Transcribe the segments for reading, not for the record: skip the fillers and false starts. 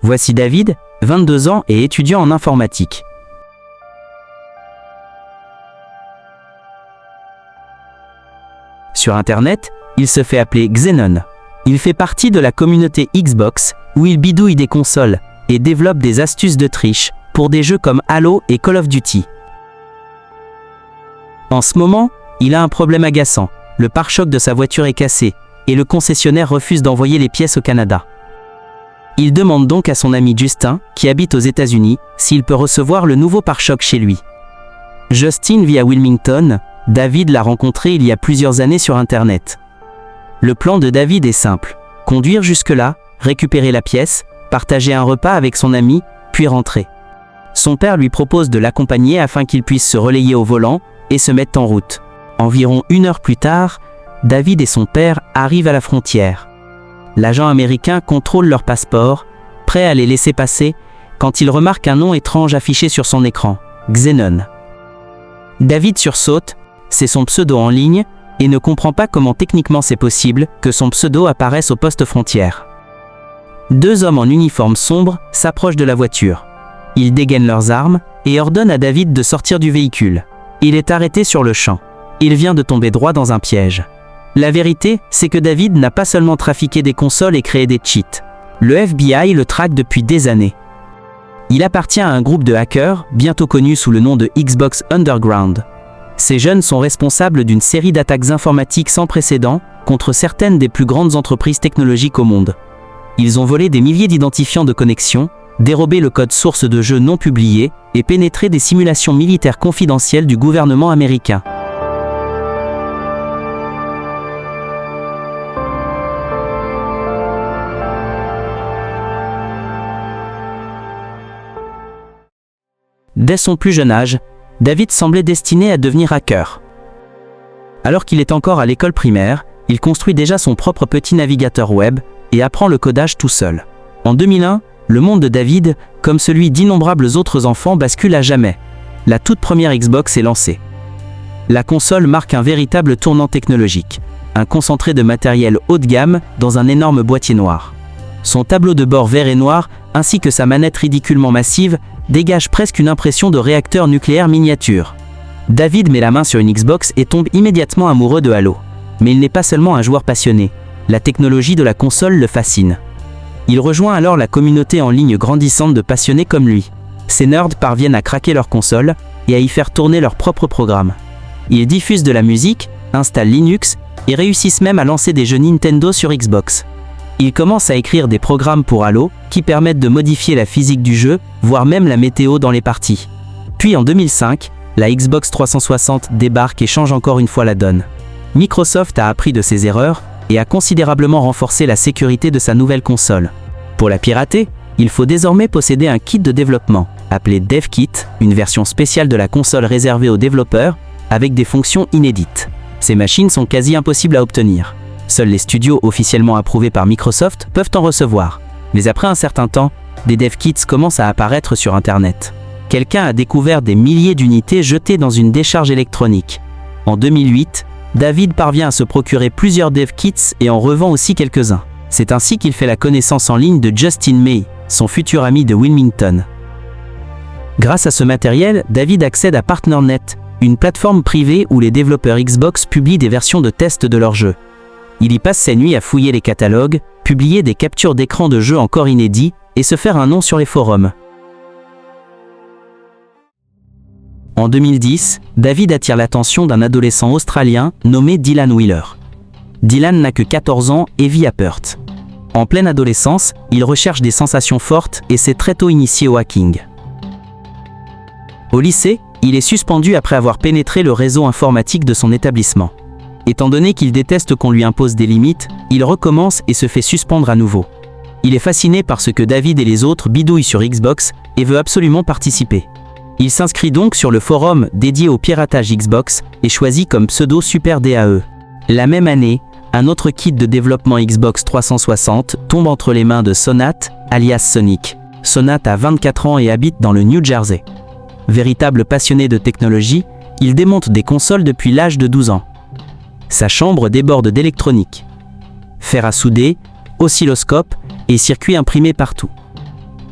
Voici David, 22 ans et étudiant en informatique. Sur Internet, il se fait appeler Xenon. Il fait partie de la communauté Xbox, où il bidouille des consoles et développe des astuces de triche pour des jeux comme Halo et Call of Duty. En ce moment, il a un problème agaçant. Le pare-choc de sa voiture est cassé et le concessionnaire refuse d'envoyer les pièces au Canada. Il demande donc à son ami Justin, qui habite aux États-Unis, s'il peut recevoir le nouveau pare-choc chez lui. Justin vit à Wilmington. David l'a rencontré il y a plusieurs années sur Internet. Le plan de David est simple. Conduire jusque-là, récupérer la pièce, partager un repas avec son ami, puis rentrer. Son père lui propose de l'accompagner afin qu'il puisse se relayer au volant et se mettre en route. Environ 1 heure plus tard, David et son père arrivent à la frontière. L'agent américain contrôle leur passeport, prêt à les laisser passer, quand il remarque un nom étrange affiché sur son écran, Xenon. David sursaute, c'est son pseudo en ligne, et ne comprend pas comment techniquement c'est possible que son pseudo apparaisse au poste frontière. 2 hommes en uniforme sombre s'approchent de la voiture. Ils dégainent leurs armes et ordonnent à David de sortir du véhicule. Il est arrêté sur le champ. Il vient de tomber droit dans un piège. La vérité, c'est que David n'a pas seulement trafiqué des consoles et créé des cheats. Le FBI le traque depuis des années. Il appartient à un groupe de hackers, bientôt connu sous le nom de Xbox Underground. Ces jeunes sont responsables d'une série d'attaques informatiques sans précédent contre certaines des plus grandes entreprises technologiques au monde. Ils ont volé des milliers d'identifiants de connexion, dérobé le code source de jeux non publiés et pénétré des simulations militaires confidentielles du gouvernement américain. Dès son plus jeune âge, David semblait destiné à devenir hacker. Alors qu'il est encore à l'école primaire, il construit déjà son propre petit navigateur web et apprend le codage tout seul. En 2001, le monde de David, comme celui d'innombrables autres enfants, bascule à jamais. La toute première Xbox est lancée. La console marque un véritable tournant technologique, un concentré de matériel haut de gamme dans un énorme boîtier noir. Son tableau de bord vert et noir, ainsi que sa manette ridiculement massive, dégage presque une impression de réacteur nucléaire miniature. David met la main sur une Xbox et tombe immédiatement amoureux de Halo. Mais il n'est pas seulement un joueur passionné. La technologie de la console le fascine. Il rejoint alors la communauté en ligne grandissante de passionnés comme lui. Ces nerds parviennent à craquer leur console et à y faire tourner leurs propres programmes. Ils diffusent de la musique, installent Linux et réussissent même à lancer des jeux Nintendo sur Xbox. Ils commencent à écrire des programmes pour Halo qui permettent de modifier la physique du jeu, voire même la météo dans les parties. Puis en 2005, la Xbox 360 débarque et change encore une fois la donne. Microsoft a appris de ses erreurs et a considérablement renforcé la sécurité de sa nouvelle console. Pour la pirater, il faut désormais posséder un kit de développement, appelé DevKit, une version spéciale de la console réservée aux développeurs, avec des fonctions inédites. Ces machines sont quasi impossibles à obtenir. Seuls les studios officiellement approuvés par Microsoft peuvent en recevoir. Mais après un certain temps, des DevKits commencent à apparaître sur Internet. Quelqu'un a découvert des milliers d'unités jetées dans une décharge électronique. En 2008, David parvient à se procurer plusieurs DevKits et en revend aussi quelques-uns. C'est ainsi qu'il fait la connaissance en ligne de Justin May, son futur ami de Wilmington. Grâce à ce matériel, David accède à PartnerNet, une plateforme privée où les développeurs Xbox publient des versions de test de leurs jeux. Il y passe ses nuits à fouiller les catalogues, publier des captures d'écran de jeux encore inédits et se faire un nom sur les forums. En 2010, David attire l'attention d'un adolescent australien nommé Dylan Wheeler. Dylan n'a que 14 ans et vit à Perth. En pleine adolescence, il recherche des sensations fortes et s'est très tôt initié au hacking. Au lycée, il est suspendu après avoir pénétré le réseau informatique de son établissement. Étant donné qu'il déteste qu'on lui impose des limites, il recommence et se fait suspendre à nouveau. Il est fasciné par ce que David et les autres bidouillent sur Xbox et veut absolument participer. Il s'inscrit donc sur le forum dédié au piratage Xbox et choisit comme pseudo Super DAE. La même année, un autre kit de développement Xbox 360 tombe entre les mains de Sonat, alias Sonic. Sonat a 24 ans et habite dans le New Jersey. Véritable passionné de technologie, il démonte des consoles depuis l'âge de 12 ans. Sa chambre déborde d'électronique. Fer à souder, oscilloscope et circuits imprimés partout.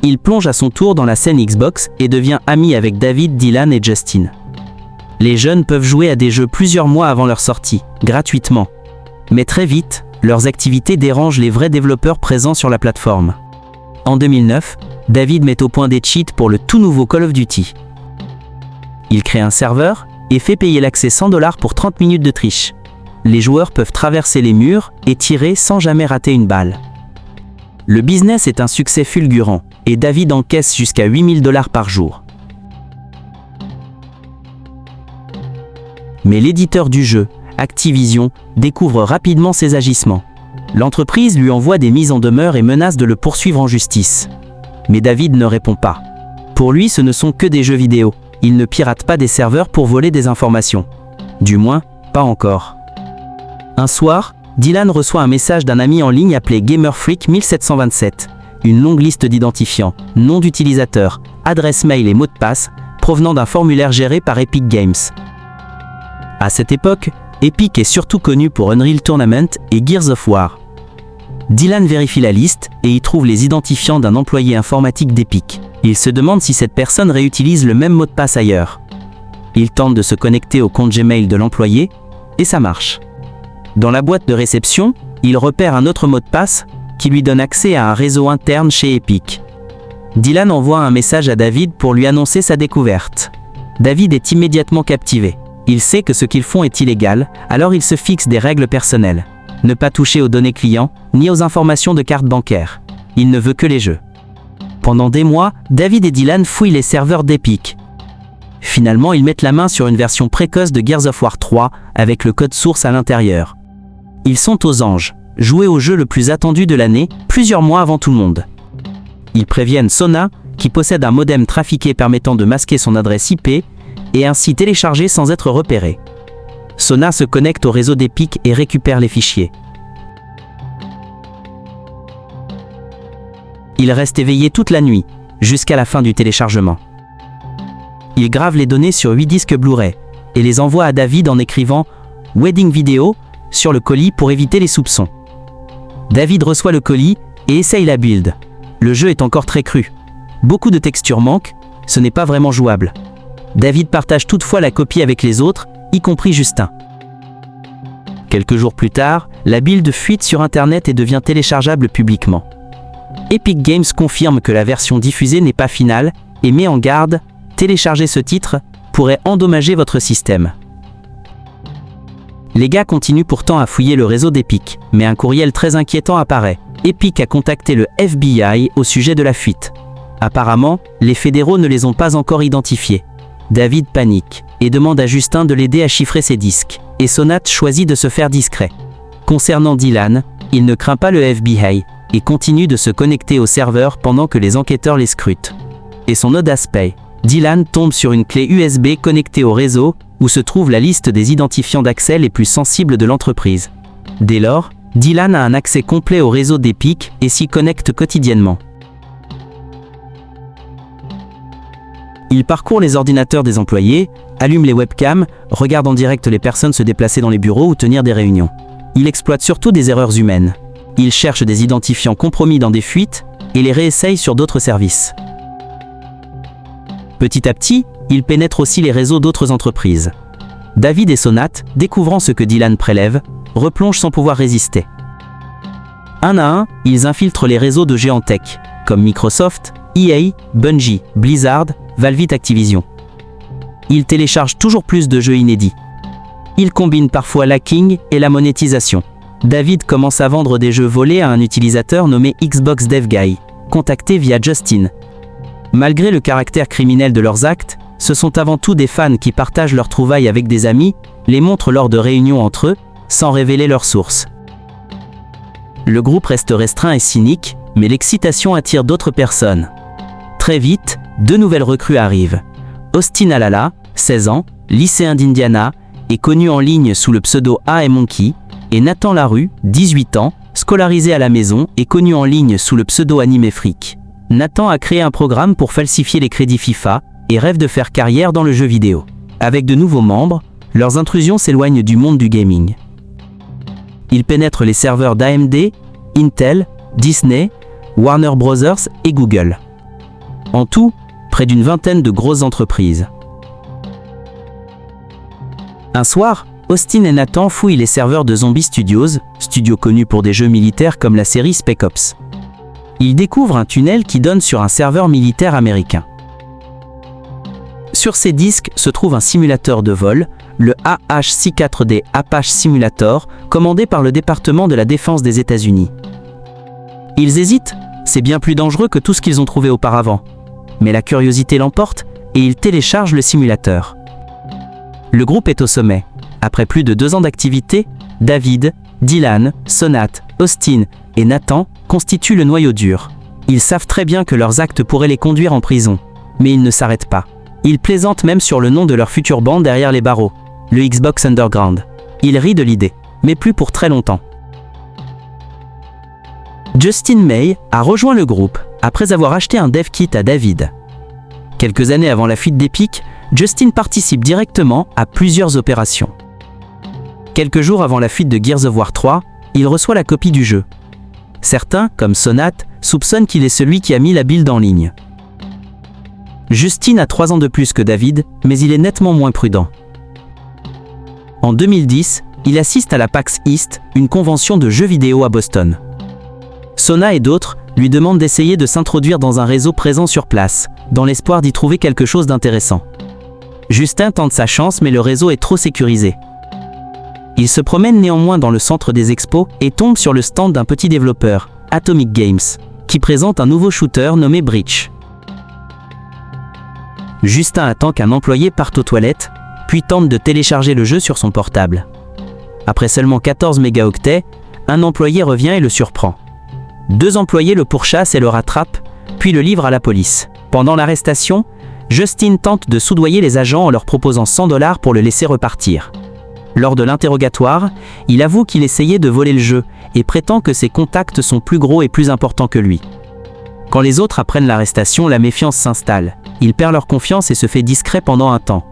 Il plonge à son tour dans la scène Xbox et devient ami avec David, Dylan et Justin. Les jeunes peuvent jouer à des jeux plusieurs mois avant leur sortie, gratuitement. Mais très vite, leurs activités dérangent les vrais développeurs présents sur la plateforme. En 2009, David met au point des cheats pour le tout nouveau Call of Duty. Il crée un serveur et fait payer l'accès 100 $ pour 30 minutes de triche. Les joueurs peuvent traverser les murs et tirer sans jamais rater une balle. Le business est un succès fulgurant et David encaisse jusqu'à 8 000 $ par jour. Mais l'éditeur du jeu, Activision, découvre rapidement ses agissements. L'entreprise lui envoie des mises en demeure et menace de le poursuivre en justice. Mais David ne répond pas. Pour lui, ce ne sont que des jeux vidéo. Il ne pirate pas des serveurs pour voler des informations. Du moins, pas encore. Un soir, Dylan reçoit un message d'un ami en ligne appelé GamerFreak1727. Une longue liste d'identifiants, noms d'utilisateurs, adresses mail et mots de passe, provenant d'un formulaire géré par Epic Games. À cette époque, Epic est surtout connu pour Unreal Tournament et Gears of War. Dylan vérifie la liste et y trouve les identifiants d'un employé informatique d'Epic. Il se demande si cette personne réutilise le même mot de passe ailleurs. Il tente de se connecter au compte Gmail de l'employé et ça marche. Dans la boîte de réception, il repère un autre mot de passe qui lui donne accès à un réseau interne chez Epic. Dylan envoie un message à David pour lui annoncer sa découverte. David est immédiatement captivé. Il sait que ce qu'ils font est illégal, alors il se fixe des règles personnelles. Ne pas toucher aux données clients, ni aux informations de carte bancaire. Il ne veut que les jeux. Pendant des mois, David et Dylan fouillent les serveurs d'Epic. Finalement, ils mettent la main sur une version précoce de Gears of War 3 avec le code source à l'intérieur. Ils sont aux anges, joués au jeu le plus attendu de l'année, plusieurs mois avant tout le monde. Ils préviennent Sona, qui possède un modem trafiqué permettant de masquer son adresse IP, et ainsi télécharger sans être repéré. Sona se connecte au réseau d'Epic et récupère les fichiers. Il reste éveillé toute la nuit, jusqu'à la fin du téléchargement. Il grave les données sur 8 disques Blu-ray et les envoie à David en écrivant « Wedding Video » sur le colis pour éviter les soupçons. David reçoit le colis et essaye la build. Le jeu est encore très cru. Beaucoup de textures manquent, ce n'est pas vraiment jouable. David partage toutefois la copie avec les autres, y compris Justin. Quelques jours plus tard, la build fuite sur internet et devient téléchargeable publiquement. Epic Games confirme que la version diffusée n'est pas finale et met en garde « Télécharger ce titre pourrait endommager votre système ». Les gars continuent pourtant à fouiller le réseau d'Epic, mais un courriel très inquiétant apparaît. Epic a contacté le FBI au sujet de la fuite. Apparemment, les fédéraux ne les ont pas encore identifiés. David panique et demande à Justin de l'aider à chiffrer ses disques, et Sonat choisit de se faire discret. Concernant Dylan, il ne craint pas le FBI et continue de se connecter au serveur pendant que les enquêteurs les scrutent. Et son audace paye. Dylan tombe sur une clé USB connectée au réseau où se trouve la liste des identifiants d'accès les plus sensibles de l'entreprise. Dès lors, Dylan a un accès complet au réseau d'Epic et s'y connecte quotidiennement. Il parcourt les ordinateurs des employés, allume les webcams, regarde en direct les personnes se déplacer dans les bureaux ou tenir des réunions. Il exploite surtout des erreurs humaines. Il cherche des identifiants compromis dans des fuites et les réessaye sur d'autres services. Petit à petit, il pénètre aussi les réseaux d'autres entreprises. David et Sonat, découvrant ce que Dylan prélève, replongent sans pouvoir résister. Un à un, ils infiltrent les réseaux de géants tech, comme Microsoft, EA, Bungie, Blizzard, Valve, Activision. Ils téléchargent toujours plus de jeux inédits. Ils combinent parfois l'hacking et la monétisation. David commence à vendre des jeux volés à un utilisateur nommé Xbox Dev Guy, contacté via Justin. Malgré le caractère criminel de leurs actes, ce sont avant tout des fans qui partagent leurs trouvailles avec des amis, les montrent lors de réunions entre eux, sans révéler leurs sources. Le groupe reste restreint et cynique, mais l'excitation attire d'autres personnes. Très vite, 2 nouvelles recrues arrivent. Austin Alala, 16 ans, lycéen d'Indiana, est connu en ligne sous le pseudo A&Monkey, et Nathan Larue, 18 ans, scolarisé à la maison et connu en ligne sous le pseudo Anime Freak. Nathan a créé un programme pour falsifier les crédits FIFA et rêve de faire carrière dans le jeu vidéo. Avec de nouveaux membres, leurs intrusions s'éloignent du monde du gaming. Ils pénètrent les serveurs d'AMD, Intel, Disney, Warner Bros. Et Google. En tout, près d'une vingtaine de grosses entreprises. Un soir, Austin et Nathan fouillent les serveurs de Zombie Studios, studio connu pour des jeux militaires comme la série Spec Ops. Ils découvrent un tunnel qui donne sur un serveur militaire américain. Sur ces disques se trouve un simulateur de vol, le AHC-4D Apache Simulator, commandé par le département de la Défense des États-Unis. Ils hésitent, c'est bien plus dangereux que tout ce qu'ils ont trouvé auparavant. Mais la curiosité l'emporte et ils téléchargent le simulateur. Le groupe est au sommet. Après plus de 2 ans d'activité, David, Dylan, Sonat, Austin et Nathan constituent le noyau dur. Ils savent très bien que leurs actes pourraient les conduire en prison. Mais ils ne s'arrêtent pas. Ils plaisantent même sur le nom de leur future bande derrière les barreaux, le Xbox Underground. Ils rient de l'idée, mais plus pour très longtemps. Justin May a rejoint le groupe après avoir acheté un dev kit à David. Quelques années avant la fuite d'Epic, Justin participe directement à plusieurs opérations. Quelques jours avant la fuite de Gears of War 3, il reçoit la copie du jeu. Certains, comme Sonat, soupçonnent qu'il est celui qui a mis la build en ligne. Justin a 3 ans de plus que David, mais il est nettement moins prudent. En 2010, il assiste à la PAX East, une convention de jeux vidéo à Boston. Sona et d'autres lui demandent d'essayer de s'introduire dans un réseau présent sur place, dans l'espoir d'y trouver quelque chose d'intéressant. Justin tente sa chance mais le réseau est trop sécurisé. Il se promène néanmoins dans le centre des expos et tombe sur le stand d'un petit développeur, Atomic Games, qui présente un nouveau shooter nommé Breach. Justin attend qu'un employé parte aux toilettes, puis tente de télécharger le jeu sur son portable. Après seulement 14 mégaoctets, un employé revient et le surprend. 2 employés le pourchassent et le rattrapent, puis le livrent à la police. Pendant l'arrestation, Justin tente de soudoyer les agents en leur proposant 100 $ pour le laisser repartir. Lors de l'interrogatoire, il avoue qu'il essayait de voler le jeu et prétend que ses contacts sont plus gros et plus importants que lui. Quand les autres apprennent l'arrestation, la méfiance s'installe. Il perd leur confiance et se fait discret pendant un temps.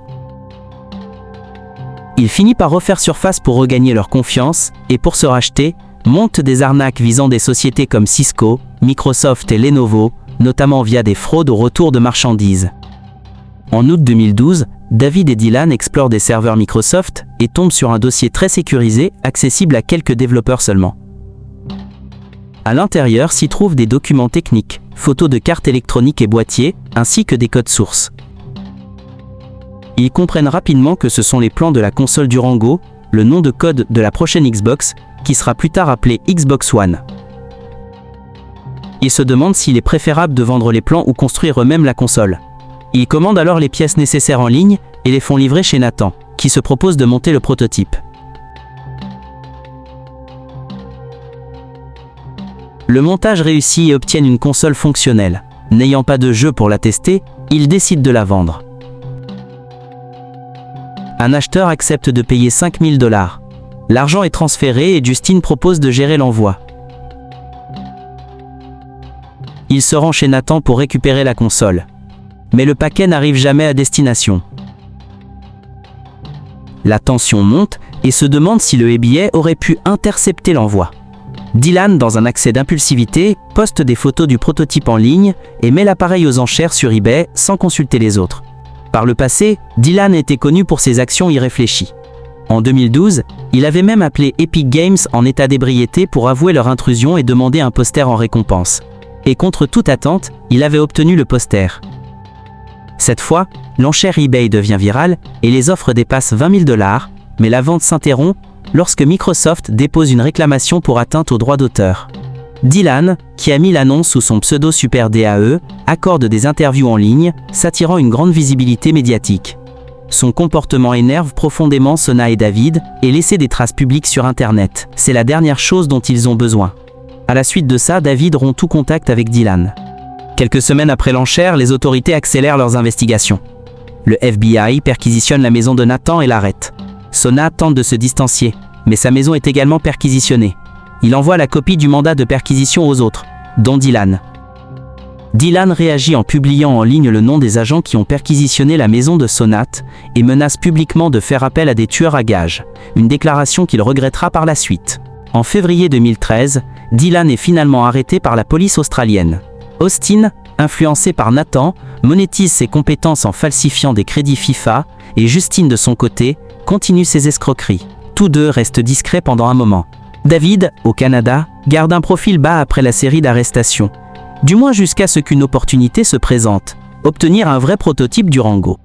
Il finit par refaire surface pour regagner leur confiance et pour se racheter, monte des arnaques visant des sociétés comme Cisco, Microsoft et Lenovo, notamment via des fraudes au retour de marchandises. En août 2012, David et Dylan explorent des serveurs Microsoft et tombent sur un dossier très sécurisé, accessible à quelques développeurs seulement. À l'intérieur s'y trouvent des documents techniques, photos de cartes électroniques et boîtiers, ainsi que des codes sources. Ils comprennent rapidement que ce sont les plans de la console Durango, le nom de code de la prochaine Xbox, qui sera plus tard appelée Xbox One. Ils se demandent s'il est préférable de vendre les plans ou construire eux-mêmes la console. Ils commandent alors les pièces nécessaires en ligne et les font livrer chez Nathan, qui se propose de monter le prototype. Le montage réussit et obtiennent une console fonctionnelle. N'ayant pas de jeu pour la tester, ils décident de la vendre. Un acheteur accepte de payer 5 000 $. L'argent est transféré et Justin propose de gérer l'envoi. Il se rend chez Nathan pour récupérer la console. Mais le paquet n'arrive jamais à destination. La tension monte et se demande si le FBI aurait pu intercepter l'envoi. Dylan, dans un accès d'impulsivité, poste des photos du prototype en ligne et met l'appareil aux enchères sur eBay sans consulter les autres. Par le passé, Dylan était connu pour ses actions irréfléchies. En 2012, il avait même appelé Epic Games en état d'ébriété pour avouer leur intrusion et demander un poster en récompense. Et contre toute attente, il avait obtenu le poster. Cette fois, l'enchère eBay devient virale et les offres dépassent 20 000 $, mais la vente s'interrompt lorsque Microsoft dépose une réclamation pour atteinte aux droits d'auteur. Dylan, qui a mis l'annonce sous son pseudo Super DAE, accorde des interviews en ligne, s'attirant une grande visibilité médiatique. Son comportement énerve profondément Sona et David, et laisser des traces publiques sur Internet, c'est la dernière chose dont ils ont besoin. À la suite de ça, David rompt tout contact avec Dylan. Quelques semaines après l'enchère, les autorités accélèrent leurs investigations. Le FBI perquisitionne la maison de Nathan et l'arrête. Sona tente de se distancier, mais sa maison est également perquisitionnée. Il envoie la copie du mandat de perquisition aux autres, dont Dylan. Dylan réagit en publiant en ligne le nom des agents qui ont perquisitionné la maison de Sonat et menace publiquement de faire appel à des tueurs à gages, une déclaration qu'il regrettera par la suite. En février 2013, Dylan est finalement arrêté par la police australienne. Austin, influencé par Nathan, monétise ses compétences en falsifiant des crédits FIFA, et Justine de son côté, continue ses escroqueries. Tous deux restent discrets pendant un moment. David, au Canada, garde un profil bas après la série d'arrestations, du moins jusqu'à ce qu'une opportunité se présente, obtenir un vrai prototype Durango.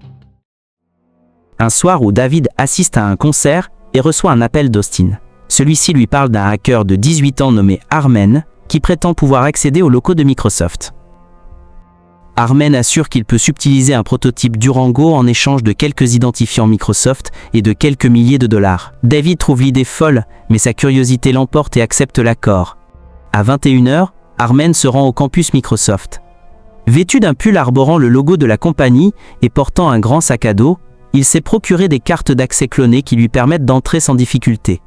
Un soir où David assiste à un concert et reçoit un appel d'Austin. Celui-ci lui parle d'un hacker de 18 ans nommé Armen, qui prétend pouvoir accéder aux locaux de Microsoft. Armen assure qu'il peut subtiliser un prototype Durango en échange de quelques identifiants Microsoft et de quelques milliers de dollars. David trouve l'idée folle, mais sa curiosité l'emporte et accepte l'accord. À 21 h, Armen se rend au campus Microsoft. Vêtu d'un pull arborant le logo de la compagnie et portant un grand sac à dos, il s'est procuré des cartes d'accès clonées qui lui permettent d'entrer sans difficulté.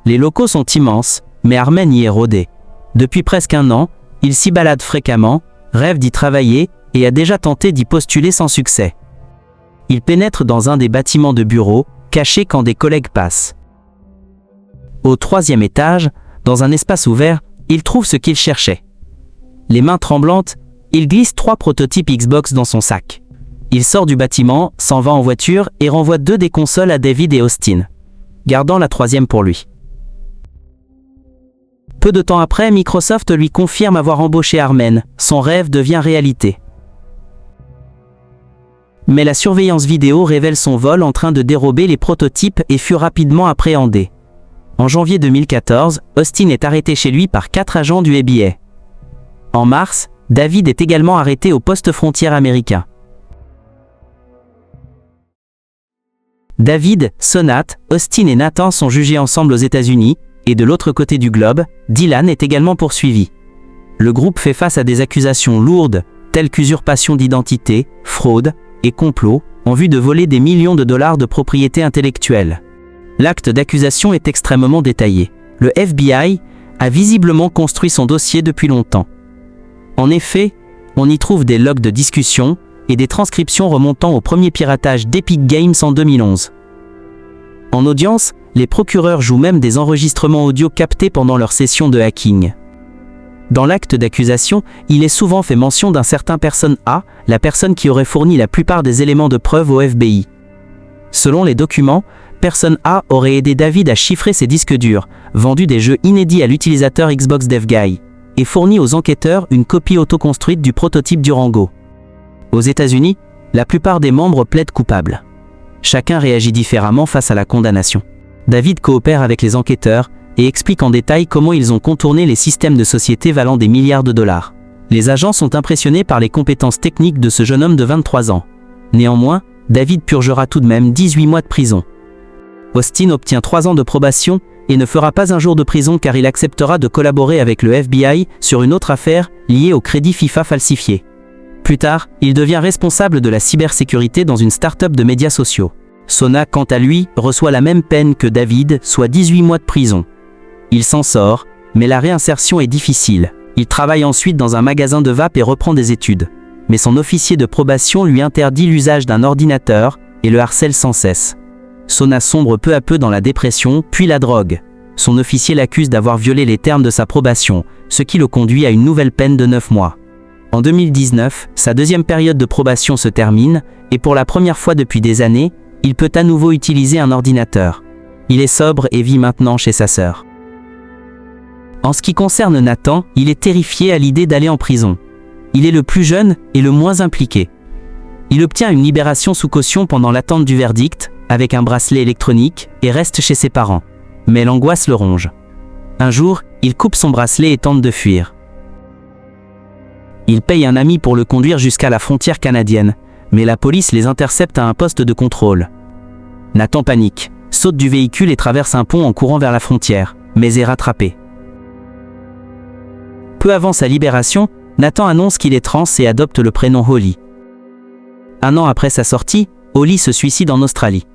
Les locaux sont immenses, mais Armen y est rodé. Depuis presque un an, il s'y balade fréquemment, rêve d'y travailler et a déjà tenté d'y postuler sans succès. Il pénètre dans un des bâtiments de bureaux, caché quand des collègues passent. Au 3e étage, dans un espace ouvert, il trouve ce qu'il cherchait. Les mains tremblantes, il glisse 3 prototypes Xbox dans son sac. Il sort du bâtiment, s'en va en voiture et renvoie 2 des consoles à David et Austin, gardant la 3e pour lui. Peu de temps après, Microsoft lui confirme avoir embauché Armen. Son rêve devient réalité. Mais la surveillance vidéo révèle son vol en train de dérober les prototypes et fut rapidement appréhendé. En janvier 2014, Austin est arrêté chez lui par 4 agents du FBI. En mars, David est également arrêté au poste frontière américain. David, Sonat, Austin et Nathan sont jugés ensemble aux États-Unis, et de l'autre côté du globe, Dylan est également poursuivi. Le groupe fait face à des accusations lourdes, telles qu'usurpation d'identité, fraude et complot, en vue de voler des millions de dollars de propriété intellectuelle. L'acte d'accusation est extrêmement détaillé. Le FBI a visiblement construit son dossier depuis longtemps. En effet, on y trouve des logs de discussion et des transcriptions remontant au premier piratage d'Epic Games en 2011. En audience, les procureurs jouent même des enregistrements audio captés pendant leur session de hacking. Dans l'acte d'accusation, il est souvent fait mention d'un certain personne A, la personne qui aurait fourni la plupart des éléments de preuve au FBI. Selon les documents, personne A aurait aidé David à chiffrer ses disques durs, vendu des jeux inédits à l'utilisateur Xbox DevGuy, et fourni aux enquêteurs une copie auto-construite du prototype Durango. Aux États-Unis, la plupart des membres plaident coupables. Chacun réagit différemment face à la condamnation. David coopère avec les enquêteurs et explique en détail comment ils ont contourné les systèmes de société valant des milliards de dollars. Les agents sont impressionnés par les compétences techniques de ce jeune homme de 23 ans. Néanmoins, David purgera tout de même 18 mois de prison. Austin obtient 3 ans de probation et ne fera pas un jour de prison car il acceptera de collaborer avec le FBI sur une autre affaire liée au crédit FIFA falsifié. Plus tard, il devient responsable de la cybersécurité dans une start-up de médias sociaux. Sona, quant à lui, reçoit la même peine que David, soit 18 mois de prison. Il s'en sort, mais la réinsertion est difficile. Il travaille ensuite dans un magasin de vape et reprend des études. Mais son officier de probation lui interdit l'usage d'un ordinateur et le harcèle sans cesse. Sona sombre peu à peu dans la dépression, puis la drogue. Son officier l'accuse d'avoir violé les termes de sa probation, ce qui le conduit à une nouvelle peine de 9 mois. En 2019, sa deuxième période de probation se termine, et pour la première fois depuis des années, il peut à nouveau utiliser un ordinateur. Il est sobre et vit maintenant chez sa sœur. En ce qui concerne Nathan, il est terrifié à l'idée d'aller en prison. Il est le plus jeune et le moins impliqué. Il obtient une libération sous caution pendant l'attente du verdict, avec un bracelet électronique, et reste chez ses parents. Mais l'angoisse le ronge. Un jour, il coupe son bracelet et tente de fuir. Il paye un ami pour le conduire jusqu'à la frontière canadienne, mais la police les intercepte à un poste de contrôle. Nathan panique, saute du véhicule et traverse un pont en courant vers la frontière, mais est rattrapé. Peu avant sa libération, Nathan annonce qu'il est trans et adopte le prénom Holly. Un an après sa sortie, Holly se suicide en Australie.